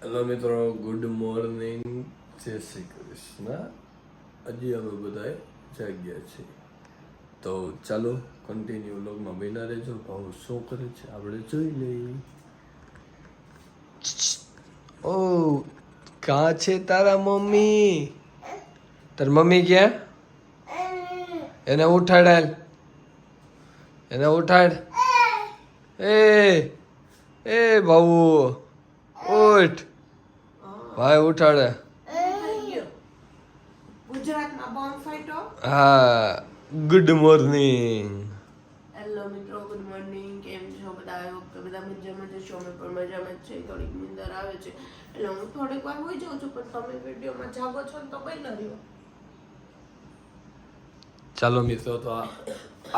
Hello મિત્રો, good morning, જય શ્રી કૃષ્ણ. હજી અમે બધા જાગ્યા છીએ, તો ચાલો કન્ટિન્યુ વ્લોગમાં બન્યા રહેજો. ભાવ શું કરે છે આપણે જોઈ લઈએ. ઓ કાં છે તારા મમ્મી? તાર મમ્મી ક્યાં? એને ઉઠાડ, એને ઉઠાડ. એ ભાऊ ઉઠ, ભાઈ ઉઠાડે. ગુજરાતમાં બોમ્બ ફાઈટો. હા, ગુડ મોર્નિંગ. હેલો મિત્રો, ગુડ મોર્નિંગ. કેમ છો બધા? બધા મજામાં જશો? અમે પણ મજામાં જ છે. થોડીક નીંદર આવે છે એટલે હું થોડીક વાર હોઈ જાઉં છું, પણ તમે વિડીયોમાં જાગો છો ને તો કઈ ન રહ્યો. ચાલો મિત્રો, તો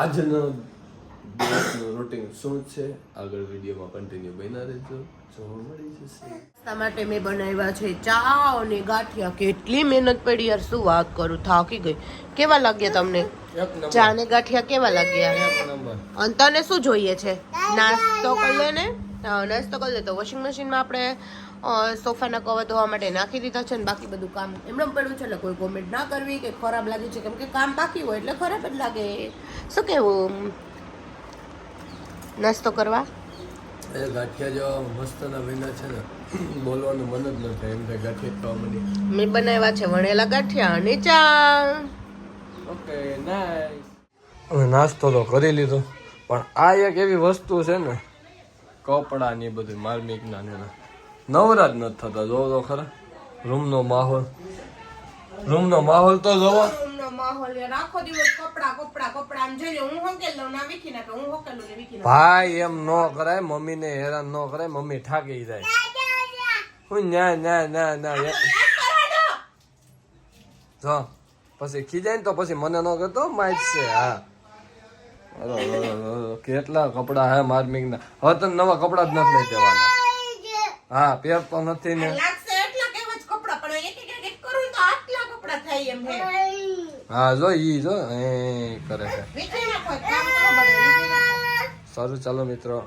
આજનો દિવસનું રૂટીન શું છે આગળ વિડીયોમાં કન્ટિન્યુ બન્યા રહેજો, જોવા મળી જશે. નાસ્તા માટે મેં બનાવ્યા છે ચા અને ગાંઠિયા. કેટલી મહેનત પડી યાર, શું વાત કરું, થાકી ગઈ. કેવા લાગ્યા તમને ચા ને ગાંઠિયા? કેવા લાગ્યા? અને તને શું જોઈએ છે? નાસ્તો કરી લે ને. નાસ્તો કરી લે તો વોશિંગ મશીનમાં આપણે સોફાના કવર ધોવા માટે નાખી દીધા છે ને બાકી બધું કામ એમણે પડ્યું છે. એટલે કોઈ કોમેન્ટ ના કરવી કે ખરાબ લાગી છે, કેમ કે કામ બાકી હોય એટલે ખરાબ જ લાગે. શું કેવું? નાસ્તો કરવા ગાંઠિયા જેવા મસ્ત ના બન્યા છે ને, બોલવાનું મન જ ન થાય એમ થાય ગાંઠિયા ખાવા માંડી. મેં બનાવ્યા છે વણેલા ગાંઠિયા અને ચા. Okay, nice. અમે નાસ્તો તો કરી લીધો, પણ આ એક એવી વસ્તુ છે ને, કપડા ને બધું માર્મિક ના નવરા જ નથી થતા. જોવો તો ખરા રૂમનો માહોલ તો જોવો. રૂમનો માહોલ યાર, આખો દિવસ કપડા કપડા કપડા આમ જોઈએ. હું હોકેલ લઉં ના વિકી નાખે, હું હોકેલ લઉં ને વિકી નાખે. ભાઈ એમ ન કરાય, મમ્મી ને હેરાન ન કરાય, મમ્મી થાકી જાય. હું ના ના ના ના જો પછી ખીજાય ને તો પછી મને ન કહેતો માઇક છે. હા, કેટલા કપડા હે માર્મિક ના. હવે તો નવા કપડા જ નથી લઈ દેવાના. હા, પહેરતો નથી ને. લાગશે એટલા કેવા જ કપડા, પણ એક એક કરું તો આટલા કપડા થાય એમ હે. હા, જો ઈ જો એ કરે છે. વિકી નાખો, કામ કરો બધા, વિકી નાખો. સારું, ચાલો મિત્રો,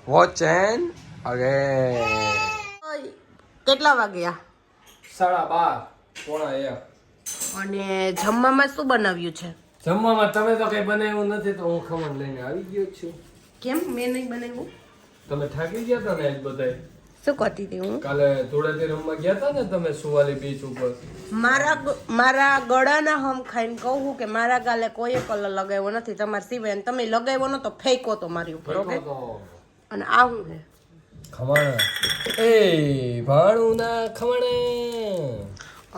વોચ એન્ડ અગેન. કેટલા વાગ્યા? 12:30 પોણા 1. અને જમવામાં શું બનાવ્યું છે? જમવામાં તમે તો કઈ બનાવ્યું નથી, તો હું ખમણ લઈને આવી ગયો છું. કેમ મેં નહીં બનાવ્યું? તમે થાકી ગયા હતા ને આજ બધાય? શું કરતી હતી હું? કાલે ધૂળેટી રમવા ગયા હતા ને તમે સુવાલી બીચ ઉપર. મારા ગળાના હમ ખાઈને કહું કે મારા ગાલે કોઈ કલર લગાવ્યો નથી તમારા સિવાય, અને તમે લગાવ્યો ન તો ફેંકો તો મારી ઉપર. ઓકે, અને આવું ને ખમણ એ ભાણું ના ખમણે.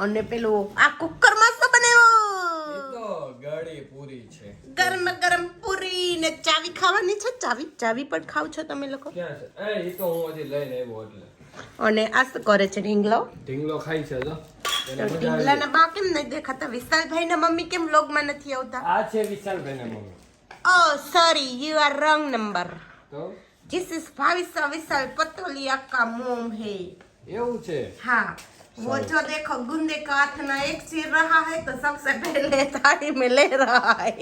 અને પેલું આ કુકર માં શું બનાવ્યો? તો ગાડી પૂરી છે, ગરમ ગરમ પૂરી ને ચાવી ખાવાની છે. ચાવી પણ ખાવ છો તમે લોકો? ક્યાં છે? એ તો હું હજી લઈને આવ્યો એટલે. અને આ શું કરે છે? ઢીંગલો ખાઈ છે જો. ઢીંગલાના બા કેમ નહીં દેખાતા? વિશાલભાઈ ના મમ્મી કેમ વ્લોગમાં નથી આવતા? આ છે વિશાલભાઈ ના mummy. Oh sorry, you are wrong number. તો This is Bhavisa Vishal Patolia ka mom hai. એવું છે? हाँ, वो जो देखो गुंदे का हाथ ना एक चीर रहा है तो सबसे पहले थाली में ले रहा है.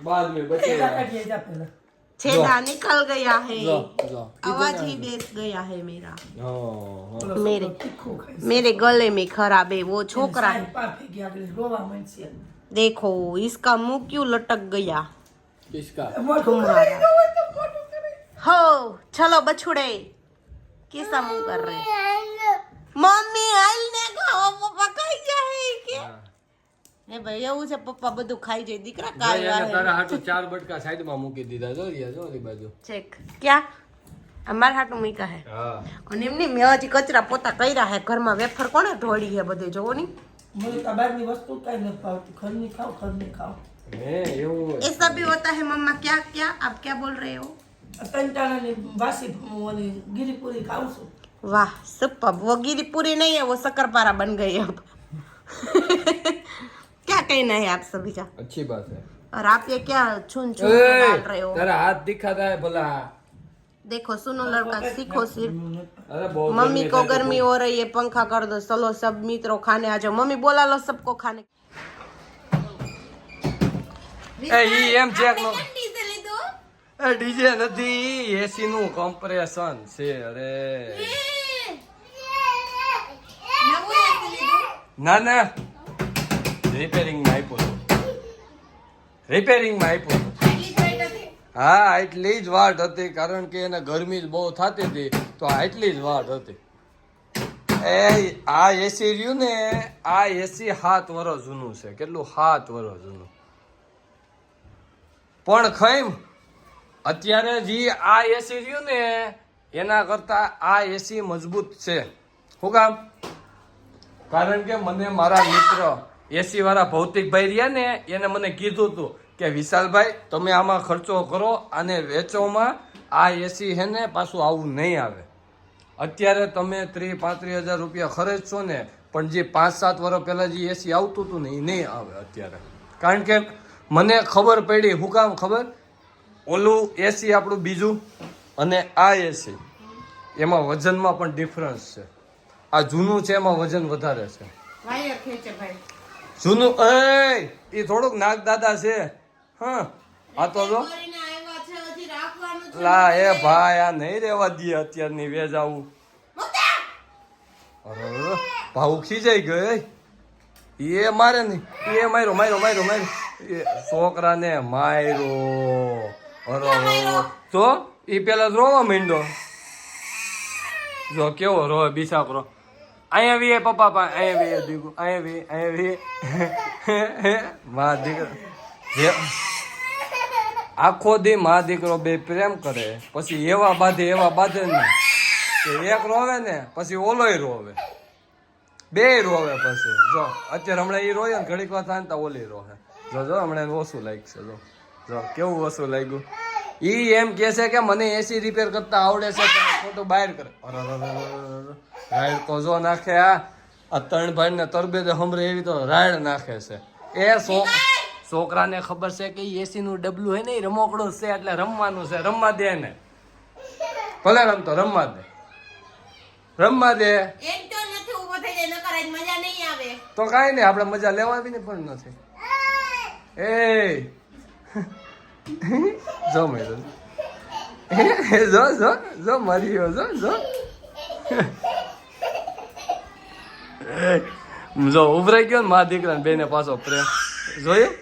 बाद में बचेगा. छेदा निकल गया है. जो आवाज ही बैठ गया है मेरा. हाँ, मेरे गले में खराब है वो छोकरा है. देखो इसका मुंह क्यों लटक गया किसका? तुम्हारा. हो चलो बछुड़े कैसा मुंह कर रहे? મમ્મી હાલ ને ખાઓ, પપ્પા ખાઈ જાય કે હે ભાઈ એવું છે? પપ્પા બધું ખાઈ જાય, દીકરા કાઈ તારા હાટુ 4 બટકા સાઈડમાં મૂકી દીધા. જો રિયા જો ઓલી બાજુ ચેક ક્યાં અમાર હાટુ મૂકા હે. હા, અને એમની મેં હજી કચરા પોતા કર્યા હે ઘરમાં. વેફર કોણે ઢોળી હે બધે જોવો ની. मुझे तबादली वस्तु का नहीं पाती, खरनी खाओ હે એવું ऐसा भी होता है मम्मा? क्या क्या आप क्या बोल रहे हो? कंटाला ने बासी वाली गिरी पूरी खाऊं सो. वाह सुपर. वो गिरी पूरी नहीं है, वो शक्करपारा बन गई अब. क्या कहना है आप सभी का? अच्छी बात है. और आप ये क्या छुन छुन के डाल रहे हो? तेरा हाथ दिखाता है भला. देखो सुनो लड़का, सीखो सिर्फ. अरे बहुत मम्मी को गर्मी हो रही है, पंखा कर दो. चलो सब मित्रों खाने आ जाओ. मम्मी बोला लो सबको खाने. ઈ એમ ચેક નો ડીજે નથી, એસી નું કમ્પ્રેશન છે. અરે ના રિપેરિંગમાં આપ્યું હા એટલી જ વાટ હતી કારણ કે એને ગરમી જ બહુ થતી હતી તો આટલી જ વાટ હતી આ એસી રહ્યું ને આ એસી 7 વર્ષ જૂનું છે કેટલું 7 વર્ષ જૂનું પણ ખૈમ અત્યારે જે આ એસી રહ્યું ને એના કરતા આ એસી મજબૂત છે શું કામ કારણ કે મને મારા મિત્ર એસી વાળા ભૌતિકભાઈ રહ્યા ને એને મને કીધું હતું કે વિશાલભાઈ તમે આમાં ખર્ચો કરો અને વેચોમાં આ એસી હે ને પાછું આવું નહીં આવે અત્યારે તમે 30-35 હજાર રૂપિયા ખર્ચશો ને પણ જે 5-7 વર્ષ પહેલા જે એસી આવતું હતું ને એ નહીં આવે અત્યારે કારણ કે મને ખબર પડી શું કામ ખબર ઓલું એસી આપણું બીજું અને આ એસી એમાં વજનમાં પણ ડિફરન્સ છે આ જૂનું છે એમાં વજન વધારે છે જૂનું એ થોડુંક નાગ દાદા છે હા આ તો જો લા એ ભાઈ આ નહીં રેવા દે અત્યારની વેજ આવું અરે ભાવ ખીજાઈ ગયો એ મારે નહીં એ માર્યો એ છોકરાને માર્યો અરે તો એ પેલા રોવા માંડ્યો જો કેવો રોવે બિસાકરો અહીંયા વી પપ્પા પા અહીંયા વી દીકુ અહીંયા વી માં દીકરો આખો દી માં દીકરો બે પ્રેમ કરે પછી એવા બાંધે ને કે એક રોવે ને પછી ઓલોય રોવે બે રોવે પછી જો અત્યારે હમણાં એ રોય ને ઘડીક વાર થાય ને ઓલી રોવે જો હમણાં ઓછું લાગશે જો કેવું ઓછું લાગ્યું ઈ એમ કે છે કે મને એસી રિપેર કરતા આવડે છે ખોટું બહાર કરે રાઈડ તો જો નાખે આ 3 ભાઈ ને તરબેદે હમરે એવી તો રાઈડ નાખે છે એ છોકરાને ખબર છે કે એસી નું ડબલું હે ને રમોકડું છે એટલે રમવાનું છે રમવા દે ને ભલે રમતો રમવા દે તો કઈ નઈ આપડે મજા લેવા ને પણ નથી એ જો મેરો જો મારી જો ઉભરાઈ ગયો ને મા દીકરા ને બેને પાછો પ્રેમ જોયું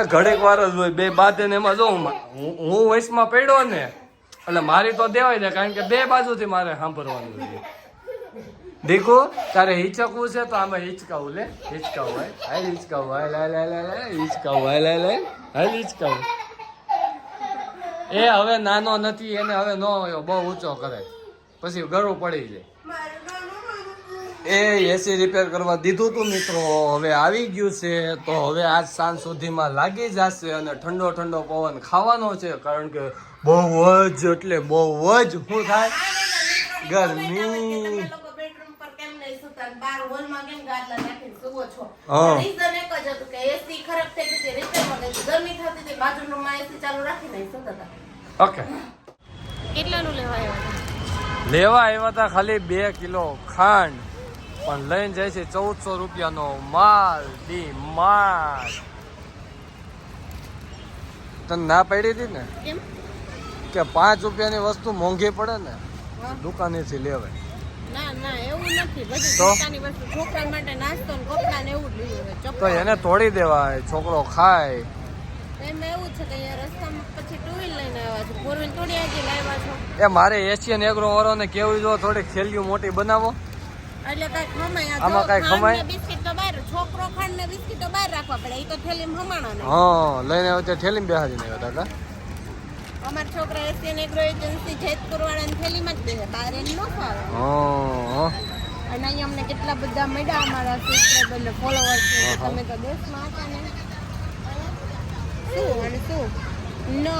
ઘડીક વાર જ હોય બે બાધે ને એમાં જો હું વયસમાં પડ્યો ને એટલે મારી તો દેવાય છે કારણ કે બે બાજુથી મારે સાંભળવાનું છે દીકુ તારે હિચકવું છે તો આમાં હિચકાવું લે હિચકાવું એ હવે નાનો નથી એને હવે નો બહુ ઊંચો કરે પછી ગળું પડી જાય એ એસી રિપેર કરવા દીધું તું મિત્રો હવે આવી ગયું છે તો હવે આજ સાંજ સુધીમાં લાગી જશે અને ઠંડો પવન ખાવાનો છે કારણ કે બહુ જ એટલે બહુ જ શું થાય ગરમી ઓકે લેવા આવ્યા હતા ખાલી 2 કિલો ખાંડ પણ લઈને જાય છે 1400 રૂપિયાનો માલ તને ના પડી હતી ને કે 5 રૂપિયાની વસ્તુ મોંઘી પડે ને દુકાનેથી લેવાય તો એને તોડી દેવાય છોકરો ખાય એ મારે એશિયન એગ્રો વાળો ને કેવું જો થોડી થેલીઓ મોટી બનાવો એટલે કઈ ખમાય આમાં કઈ ખમાય બિસ્કિટ તો બહાર છોકરો ખાંડ ને બિસ્કિટ તો બહાર રાખવા પડે ઈ તો થેલીમાં હમાણો ને લઈને આવે તે થેલીમાં બેહાડી ને હતા અમાર છોકરા એશિયન એગ્રો એજન્સી જેતપુર વાળાની થેલીમાં જ બેસે બહાર એને ન ફાવે અને અહીં અમને કેટલા બધા મળ્યા અમારા સબસ્ક્રાઇબર ને ફોલોવર્સ તમે તો દેશમાં હતા ને શું નો